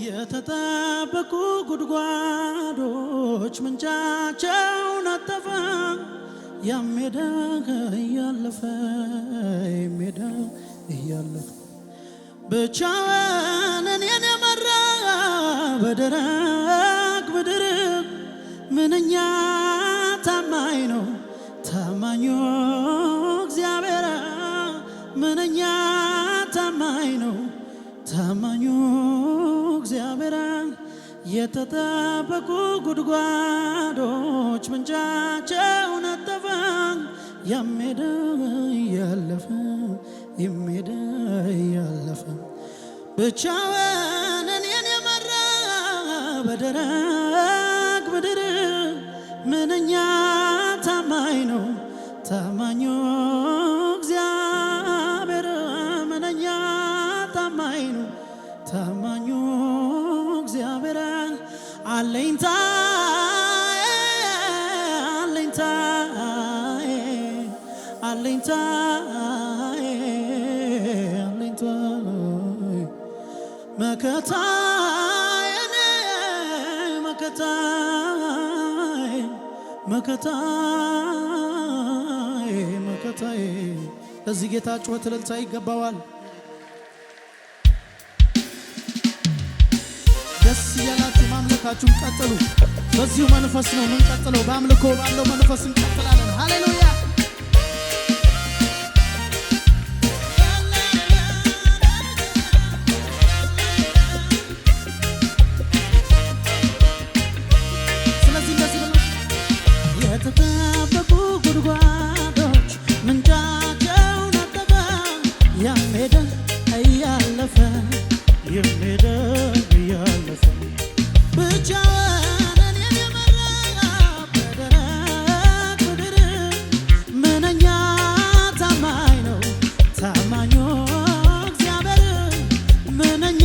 የተጠበቁ ጉድጓዶች ምንጫቸው ነጠፈ። ያሜዳ እያለፈ ሜዳ እያለፈ ብቻውን እኔን የመራ በደረቅ ምድር ምንኛ ታማኝ ነው ታማኙ እግዚአብሔር። ምንኛ ታማኝ ነው ታማኙ እግዚአብሔር። የተጠበቁ ጉድጓዶች ምንጫቸው ነጠፈ። ያሜዳ እያለፈ ሜዳ እያለፈ ብቻውን እኔን የመራ በደረቅ ምድር ምንኛ ታማኝ ነው ታማኙ እግዚአብሔር። ምንኛ ታማኝ ነው ታማኙ እግዚአብሔር። አለኝታዬ አለኝታዬ አለኝታዬ አለኝታዬ መከታዬ መከታዬ መከታዬ መከታዬ። ለዚህ ጌታ ጩኸት እልልታ ይገባዋል። ደስ እያላችሁ ማምለካችሁን ቀጥሉ። በዚሁ መንፈስ ነው የምንቀጥለው። በአምልኮ ባለው መንፈስ እንቀጥላለን። ሃሌሉያ። ስለዚህ እንደዚህ ብለው የተጠበቁ ጉድጓዶች ምንጫቸው ነጠፈ። ያሜዳ እያለፈ የሜዳ እያለፈ ብቻውን እኔን የመራ በደረቅ ምድር ምንኛ ታማኝ ነው ታማኙ እግዚአብሔር። ምንኛ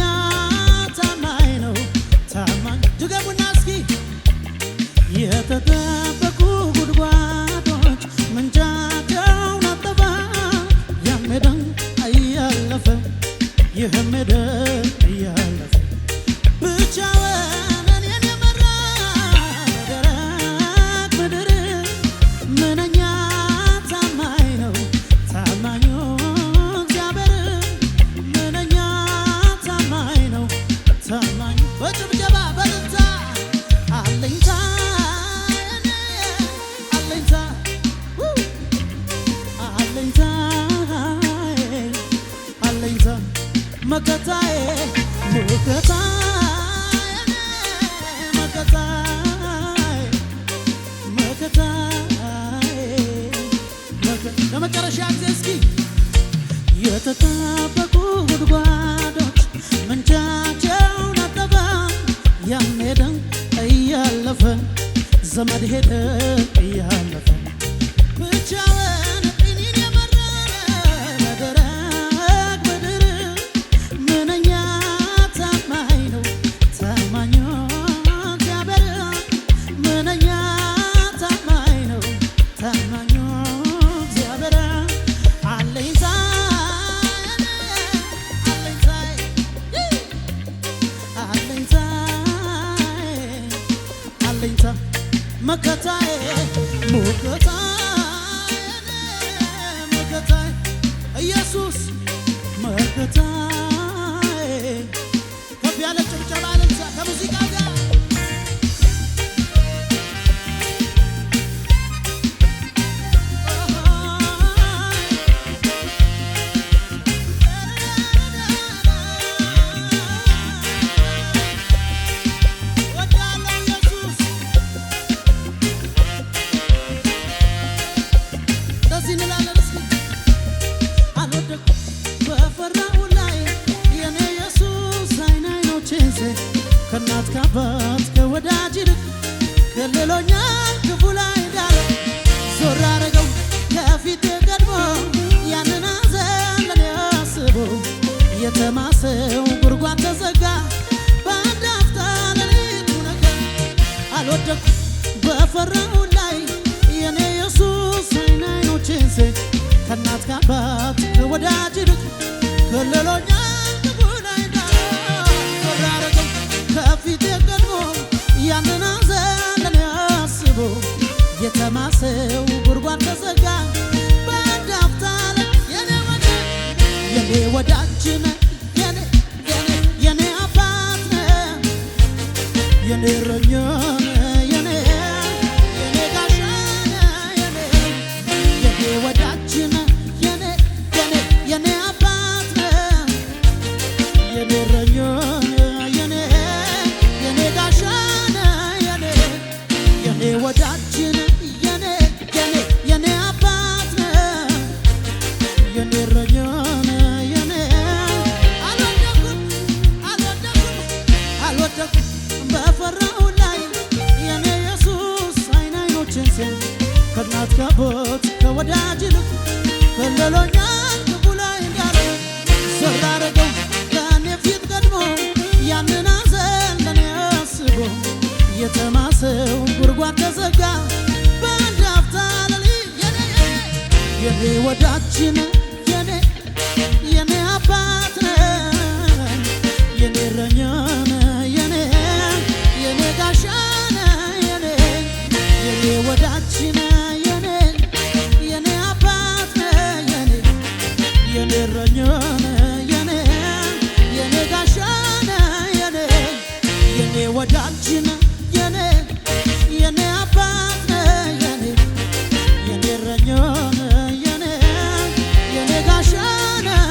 ታማኝ ነው ታማኝ። ድገሙና እስኪ የተጠበቁ ጉድጓዶች ምንጫቸው ነጠፈ። ያሜዳ እያለፈ የሜዳ እያለፈ ብቻውን እኔን የመራ በደረቅ ምድር ምንኛ ታማኝ ነው ታማኙ እግዚአብሔር። ምንኛ ታማኝ ነው ታማኝ። በጭብጨባ በእልልታ አለኝታ አለኝታ አለኝታ አለኝታ መከታዬ መከታዬ መከታዬ መከታዬ። ለመጨረሻ ጊዜ እስኪ የተጠበቁ ጉድጓዶች ምንጫቸው ነጠፈ። ያሜዳ እያለፈ ዘመድ ሄደ እያለፈ ብቻውን እኔን የመራ በደረቅ ምድር ምንኛ ታማኝ ነው ታማኙ እግዚአብሔር። ምንኛ ታማኝ ነው ታማኙ እግዚአብሔር። አለኝታዬ አለኝታዬ አለኝታዬ አለኝታ መከታዬ መከታዬ መከታዬ ኢየሱስ መከታዬ። ከፍ ያለ ጭብጨባ ለምሳ ከሙዚቃ ጋር ወዳለው ኢየሱስ እንደዚህ እንላለን እስኪ አልወደኩም በፈራሁ ላይ የኔ ኢየሱስ አይን አይኖቼን ሳይ ከእናት ከአባት ከወዳጅ ይልቅ ከልሎኛል ክፉ ላይ እንዳለ ዞር አረገው ከፊቴ ቀድሞ ያንን ሐዘን ለኔ አስቦ የተማሰው ጉድጓድ ተዘጋ በአንድ አፍታ ሌሊቱ ነጋ። አልወደኩም በፈራሁ ላይ የኔ ኢየሱስ አይን አይኖቼን ሳይ ከእናት ከአባት ከወዳጅ ይልቅ ከልሎኛል ክፉ ላይ እንዳለ ዞር አረገው የተማሰው ጉድጓድ ተዘጋ በአንድ አፍታ የኔ ወዳጅ ነህ የኔ አባት ነህ የኔ እረኛ ነህ የኔ ጋሻ ነህ የኔ ወዳጅ ነህ የኔ አባት ነህ የኔ እረኛ ነህ የኔ ጋሻ ነህ የኔ ወዳጅ ነህ የኔ አባት ነህ የኔ እረኛ በፈራው ላይ የኔ ኢየሱስ አይኖችን ሲያይ ከእናት ከአባት ከወዳጅ ይልቅ ከልሎኛል ክፉ ላይ እንዳለ ዘር አደረገው ከእኔ ፊት ቀድሞ ያንን ሐዘን ለእኔ አስቦ የተማሰው ጉድጓድ ተዘጋ በአንድ አፍታ ሌሊት የኔ ወዳጅ ነህ የኔ አባት ነህ የኔ እረኛ ጋሻ ነህ የኔ ወዳጅ ነህ የኔ አባት ነህ የኔ እረኛ ነህ የኔ ጋሻ ነህ የኔ ወዳጅ ነህ የኔ አባት ነህ የኔ እረኛ ነህ የኔ ጋሻ ነህ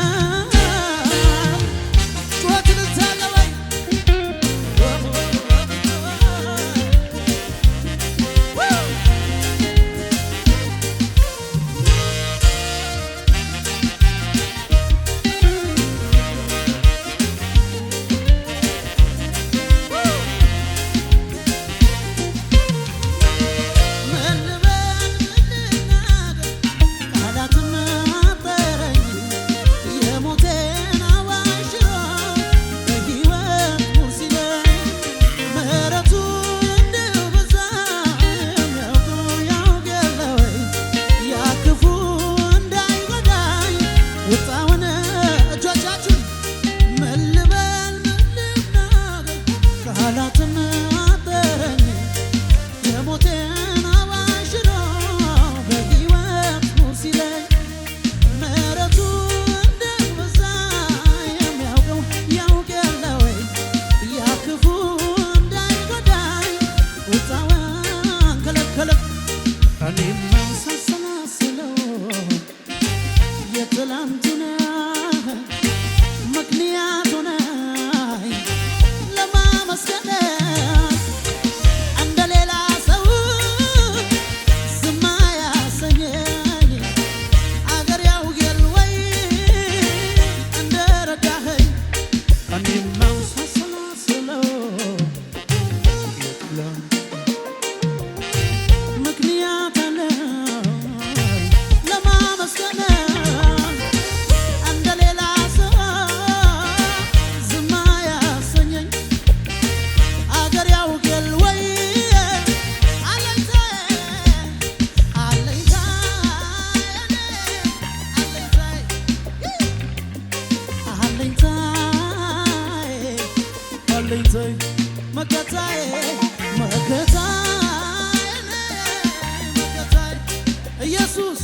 ኢየሱስ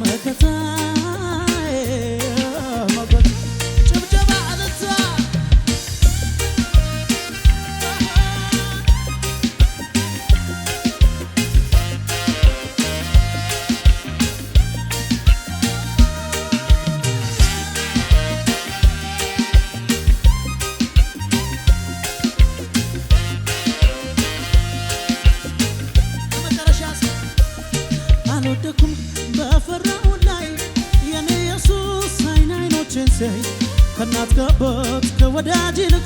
መከታዬ ጭብጨባ አለታ አልወደኩም በፈራው ላይ የኔ ኢየሱስ አይኖችን ሲያይ ከእናት ከአባት ከወዳጅ ይልቅ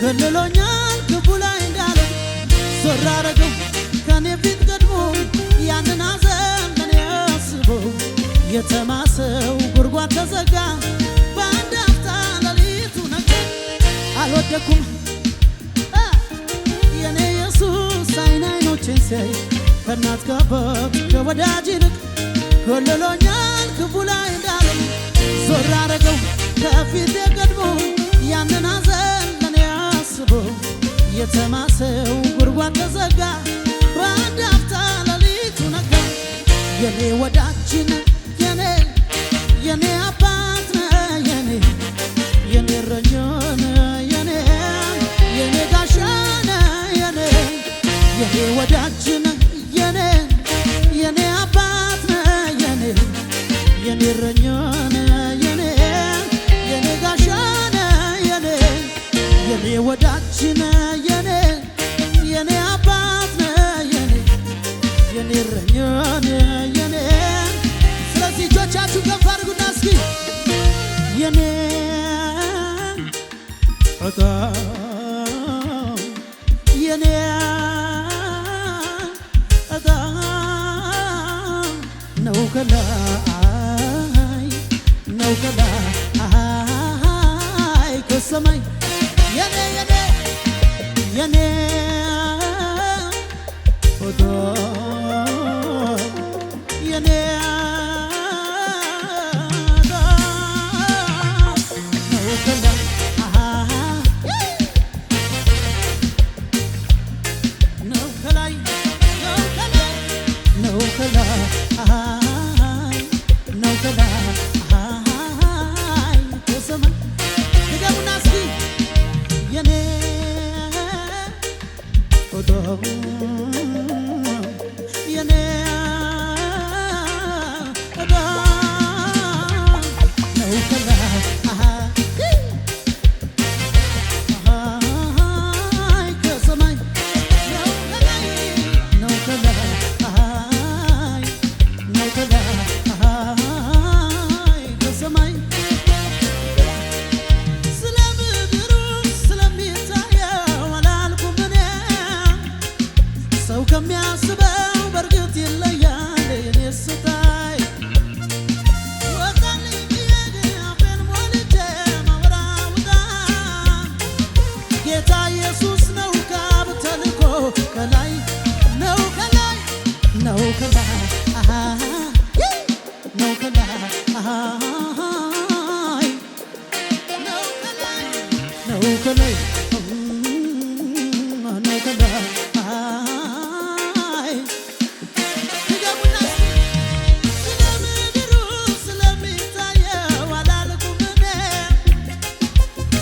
ከልሎኛል ክፉ ላይ እንዳለ ዘር አደረገው ከእኔ ፊት ቀድሞ ያንን ሐዘን ለእኔ አስቦ የተማሰው ጉድጓድ ተዘጋ በአንድ አፍታ ሌሊቱ ነጋ አልወደኩም የኔ ኢየሱስ አይኖችን ሲያይ ከእናት ከአባት ከወዳጅ ይልቅ ከልሎኛል ክፉ ላይ እንዳለ ዘር አደረገው ከፊቴ ቀድሞ ያንን ሐዘን ለእኔ አስቦ የተማሰው ጉድጓድ ተዘጋ በአንድ አፍታ ሌሊቱ ነጋ የኔ ወዳጅ ነህ የኔ አባት ነህ የኔ እረኛ ነህ የኔ ጋሻ ነህ የኔ ወዳጅ ነህ የኔ አባት ነህ የኔ እረኛ ነህ የኔ ጋሻ ነህ የኔ ወዳጅ ነህ የኔ አባት ነህ የኔ እረኛ ነህ ስለዚህ እጆቻችሁ ከፍ አድርጉና እስኪ የኔ ዕጣ የኔ ዕጣ ነው ከላይ ከሰማይ የኔ ዕጣ የኔ ከሚያስበው በርግጥ ይለያል የኔ ስታይ ወጣልኝ አፌን ሞልቼ ማወራውጣ ጌታ ኢየሱስ ነው ካብ ተልኮ ከላይ ነው ከላይ ነው ከላይ ነው ከላይ ነው ከላይ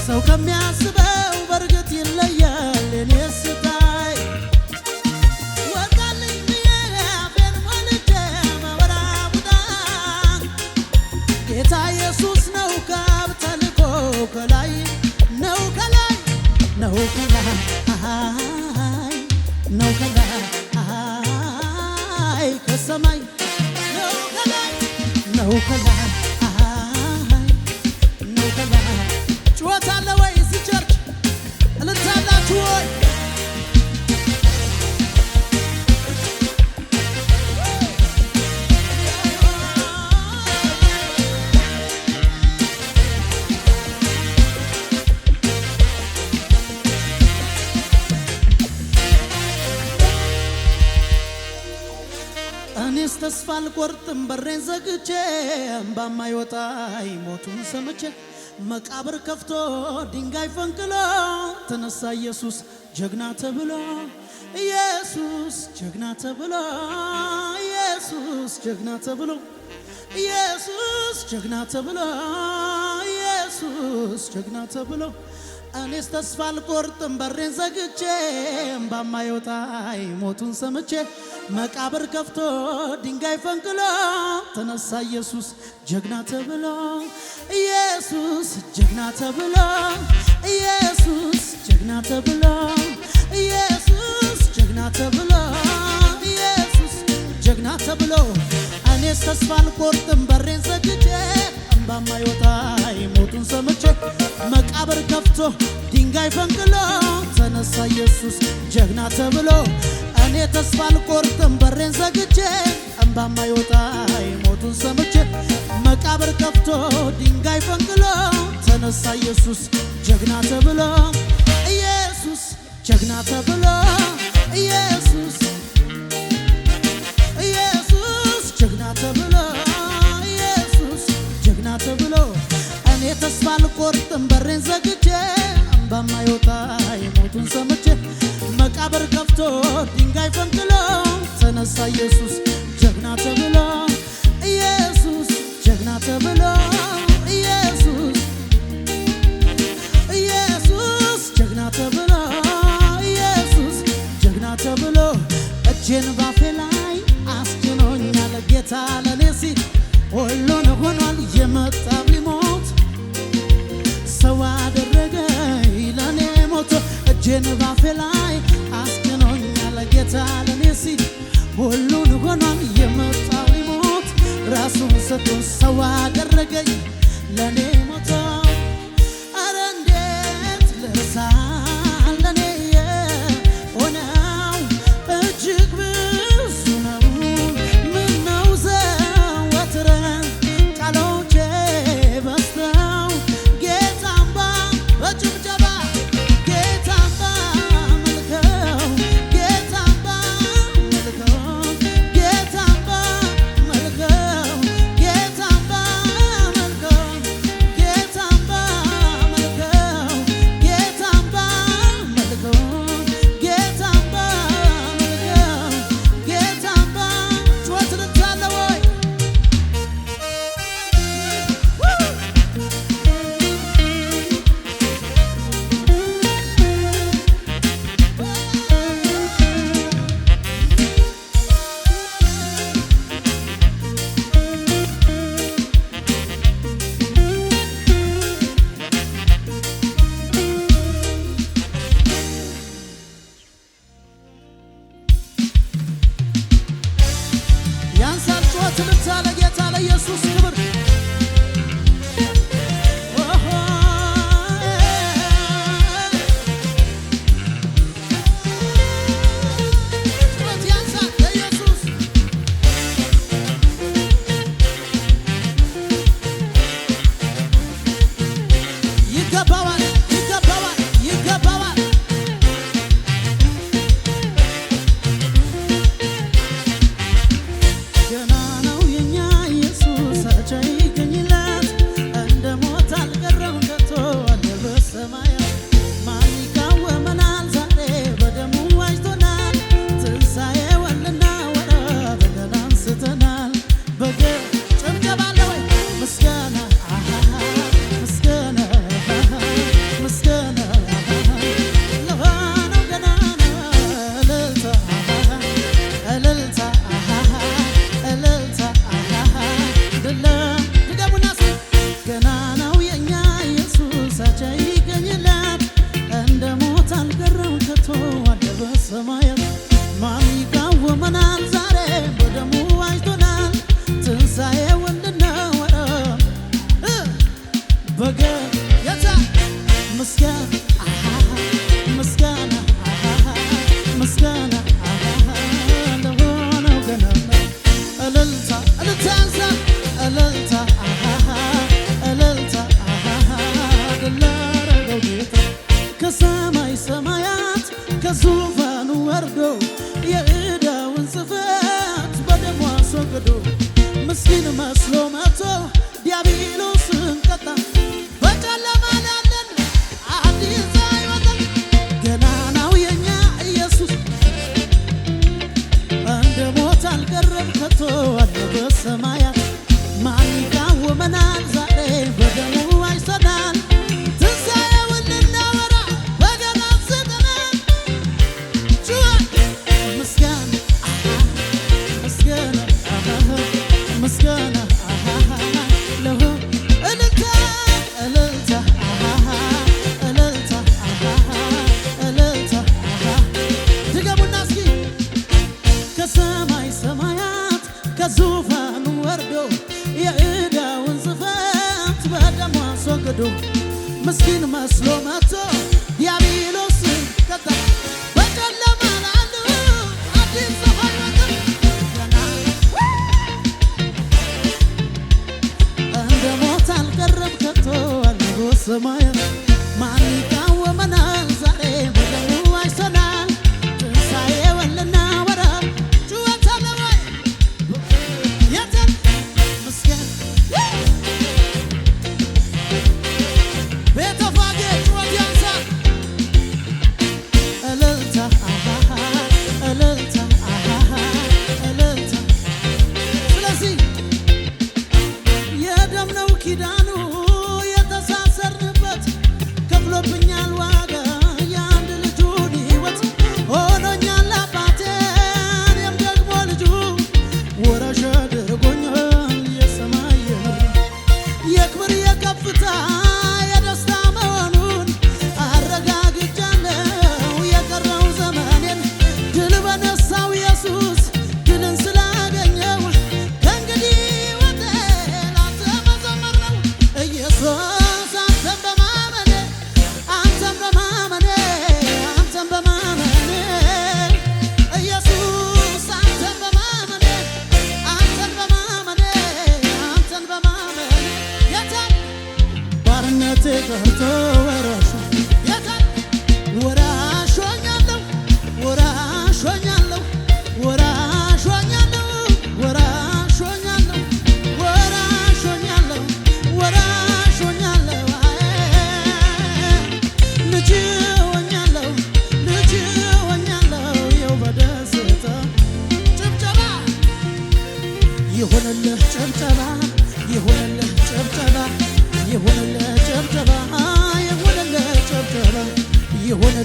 ሰው ከሚያስበው በርግጥ ይለያል የኔ ስታይ ወጣልኝ ብዬ አፌን ሞልቼ ማወራውጣ ጌታ ኢየሱስ ነው ካብ ተልኮ ከላይ ነው ከላይ ነው ከላይ ነው ከላይ ከሰማይ ነው ከላይ ነው ከላይ ነው ከላይ ጩኸት አለ ወይ እዚህ ቸርች እልልታ አላችሁ ወይ? እኔስ ተስፋ አልቆርጥም በሬን ዘግቼ እምባማ ይወጣኝ ሞቱን ሰምቼ መቃብር ከፍቶ ድንጋይ ፈንቅሎ ተነሳ ኢየሱስ ጀግና ተብሎ ኢየሱስ ጀግና ተብሎ ኢየሱስ ጀግና ተብሎ ኢየሱስ ጀግና ተብሎ ኢየሱስ ጀግና ተብሎ እኔስ ተስፋ አልቆርጥም በሬን ዘግቼ እምባማ ይወጣኝ ሞቱን ሰምቼ መቃብር ከፍቶ ድንጋይ ፈንቅሎ ተነሳ ኢየሱስ ጀግና ተብሎ ኢየሱስ ጀግና ተብሎ ኢየሱስ ጀግና ተብሎ ኢየሱስ ጀግና ተብሎ ኢየሱስ ጀግና ተብሎ እኔስ ተስፋ አልቆርጥም በሬን ዘግቼ እምባማ ይወጣኝ ሞቱን ሰምቼ መቃብር ከፍቶ ድንጋይ ፈንቅሎ ተነሳ ኢየሱስ ጀግና ተብሎ እኔ ተስፋ አልቆርጥም በሬን ዘግቼ እምባማ ይወጣኝ ሞቱን ሰምቼ መቃብር ከፍቶ ድንጋይ ፈንቅሎ ተነሳ ኢየሱስ ጀግና ተብሎ ኢየሱስ ጀግና ተብሎ ኢየሱስ ጀግና ተብሎ ኢየሱስ ጀግና ተብሎ እኔ ተስፋ አልቆርጥም በሬን ዘግቼ እምባማ ይወጣኝ ሞቱን ሰምቼ መቃብር ከፍቶ ድንጋይ ፈንቅሎ ተነሳ ኢየሱስ ጀግና ተብሎ እጄን ባፌ ላይ አስጭኖኛል ጌታ ለኔ ሲል ሁሉን ሆኗል የመጣው ሊሞት ራሱን ሰጥቶ ሰው አደረገኝ ለኔ ሞቶ አረ እንዴት ልርሳ ለኔ የሆነው እጅግ ብዙ ነው ምነው ዘወትር ቃሎቼ በዝተው ጌታን በጭብጨባ ጌታን ባመልከው ጌታን ባመልከው ጌታን ባመልከው ጌታን ባመልከው ጌታን ባመልከው ጌታን ባመልከው ጌታን ባመልከው ጌታን ጩኸት ልታለ ወይ ያንሳል ጩኸት ልታለ ጌታ ለኢየሱስ ክብር ጩኸት ያንሳል ለኢየሱስ ይገባዋል ይገባዋል ይገባዋል ገና ነው የኛ ኢየሱስ አቻ ይገኝለት እንደ ሞት አልቀረም ከቶ አለ በሰማያት ማን ይቃወመናል ዛሬ በደሙ ዋጅቶናል ትንሣኤውንና ወራ በገና አንስተናል ጭብጨባ አለ ወይ ምስጋና ምስጋና ምስጋና ለሆነው ገናና እልልታ እልልታ እልልታ ድገሙና ገና ነው የኛ ኢየሱስ አቻ ይገኝለት እንደ ሞት አልቀረም ከቶ አለ በሰማያት ማን ይቃወመናል ዛሬ በደሙ ዋጅቶናል ትንሣኤው እንድናወራ በገታ ምስጋና ምስጋና ምስጋና ለሆነው ገናና እልልታ እልልታ እልልታ እልልታ ላረገው ጌታ ከሰማይ ሰማያት ከዙፋኑ ወርዶ የዕዳውን ጽሕፈት በደሙ አስወግዶ ምስኪን መስሎ መጥቶ ዲያብሎስን ቀጣ በጨለማ ላለን አዲስ ፀሐይ ወጣ ገና ነው የኛ ኢየሱስ እንደ ሞት አልቀረም ከቶ አለ በሰማያት ማን ይቃወመናል ዛሬ በደሙ ዋጅቶናል ትንሣኤውን ልናወራ በገና አንስተናል ጩኸት ምስጋና ምስጋና ምስጋና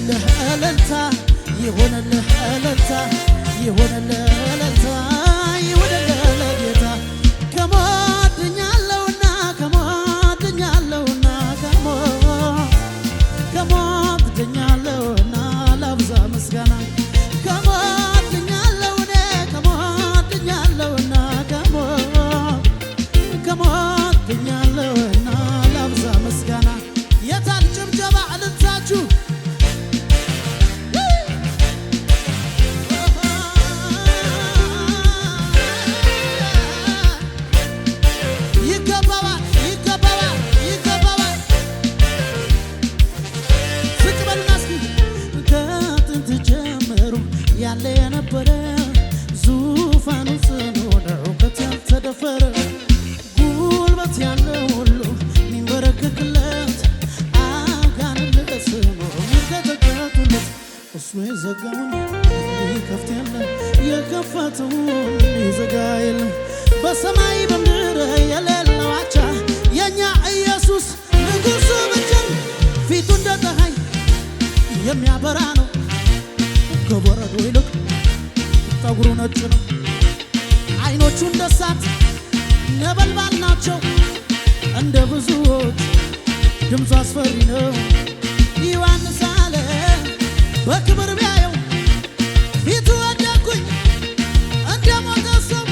ይሁንልህ እልልታ ይሁንልህ እልልታ ይሁንልህ እልልታ ይሁንልህ ለጌታ ከሞት ድኛለሁና ከሞት ድኛለሁና ከሞት ድኛለሁና ላብዛ ምስጋና ከሞት ድኛለሁና ከሞት ድኛለሁና ከሞት ድኛለሁና ላብዛ ምስጋና የታል ጭብጨባ እልልታችሁ ያለ የነበረ ዙፋኑ ጽኑ ነው ያልተደፈረ ጉልበት ያለው ሁሉ ሚንበረከክለት አጋንንት ለስሙ ሚንቀጠቀጡለት እሱ የዘጋውን ሊከፍት የለ የከፈተውን ሊዘጋ የለ በሰማይ በምድር የሌለው አቻ የኛ ኢየሱስ ንጉሡ ብቻ ፊቱ እንደ ፀሐይ የሚያበራ ነው ከበረዶ ይልቅ ጠጉሩ ነጭ ነው አይኖቹ እንደ እሳት ነበልባል ናቸው እንደ ብዙዎች ድምፁ አስፈሪ ነው ዮሐንስ አለ በክብር ቢያየው ፊቱ ወደኩኝ እንደ ሞተ ሰው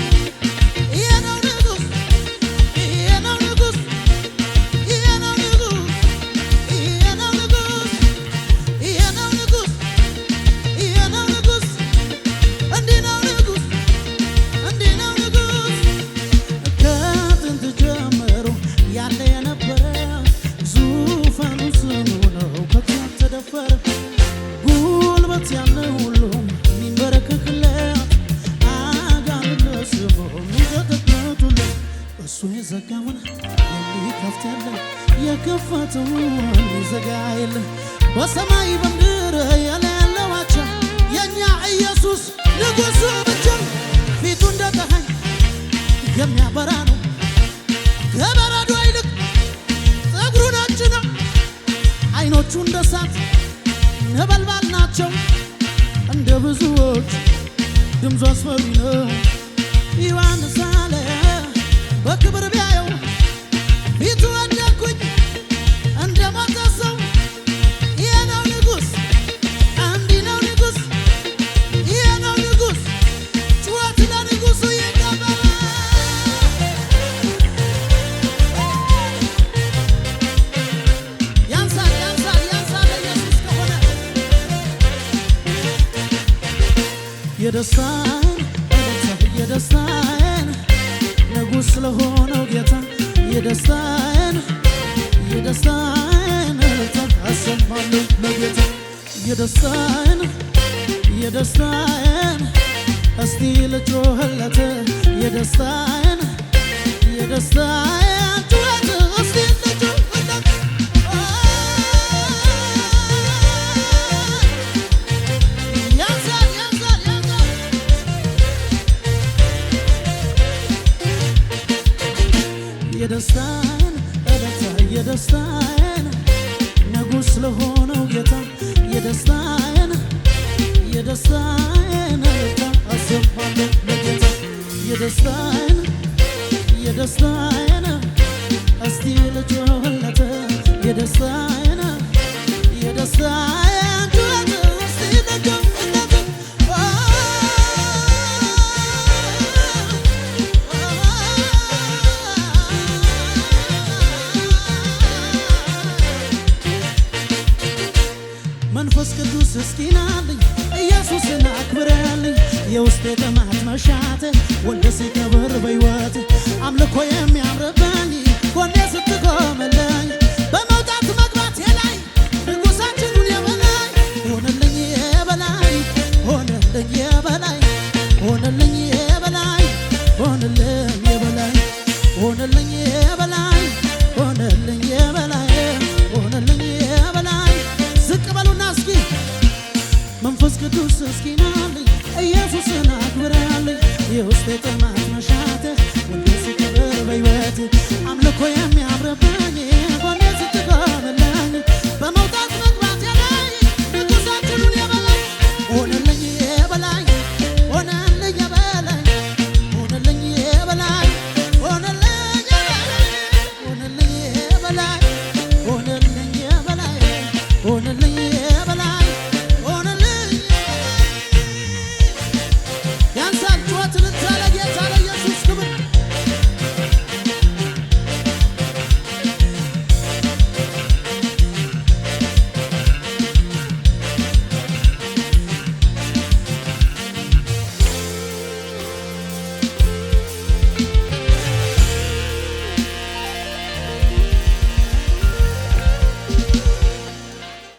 ይሄ ነው ንጉሥ ይሄ ነው ንጉሥ ይሄ ነው ንጉሥ ይሄ ነው ንጉሥ ይሄ ነው ንጉሥ ጉልበት ያለው ሁሉ ሚንበረከክለት አጋንንት ለስሙ ሚንቀጠቀጡለት እሱ የዘጋውን የሚከፍት የለ የከፈተውን ሊዘጋ የለ በሰማይ በምድር የሌለው አቻ የኛ ኢየሱስ ንጉሡ ብቻ ፊቱ እንደ ፀሐይ የሚያበራ ነው ከበረዶ ይልቅ ፀጉሩ ነጭ ነው አይኖቹ እንደ እሳት ነበልባል ናቸው እንደ ብዙዎች ድምፁ አስፈሪ ነው ዮሐንስ አለ በክብር ቢያየው ፊቱ ወደኩኝ እንደ ሞተ ሰው ይሄ ነው ንጉሥ እንዲህ ነው ንጉሥ ይሄ ነው ንጉሥ ጩኸት ለንጉሡ ይገባል የደስታዬን ንጉሥ ስለሆነው ጌታ የደስታዬን እልልታ አሰማለሁ ለጌታ የደስታዬን እስቲ ልጮህለት የደስታዬን ጩኸት እስቲ ልጮህለት የደስታዬን እልልታ የደስታዬን ንጉሥ ስለሆነው ጌታ የደስታዬን እልልታ አሰማለሁ ለጌታ የደስታዬን እስቲ ልጮህለት የደስታዬን ጩኸት እስቲ ልጮህለት መንፈስ ቅዱስ እስኪናልኝ ኢየሱስን አክብረልኝ የውስጤ ጥማት መሻት ወልደ ሲከብር በሕይወት አምልኮ የሚያምርብኝ ጎኔ ስትቆምልኝ በመውጣት መግባት ላይ ንጉሣችንን የበላይ ሆነልኝ የበላይ ሆነልኝ የበላይ ሆነልኝ የበላይ ሆነልኝ የበላይ ሆነልኝ የበላይ ሆነልኝ የበላይ ሆነልኝ የበላይ ዝቅ በሉና እስኪ መንፈስ ቅዱስ እስኪናልኝ ኢየሱስን አክብረልኝ የውስጤ ጥማት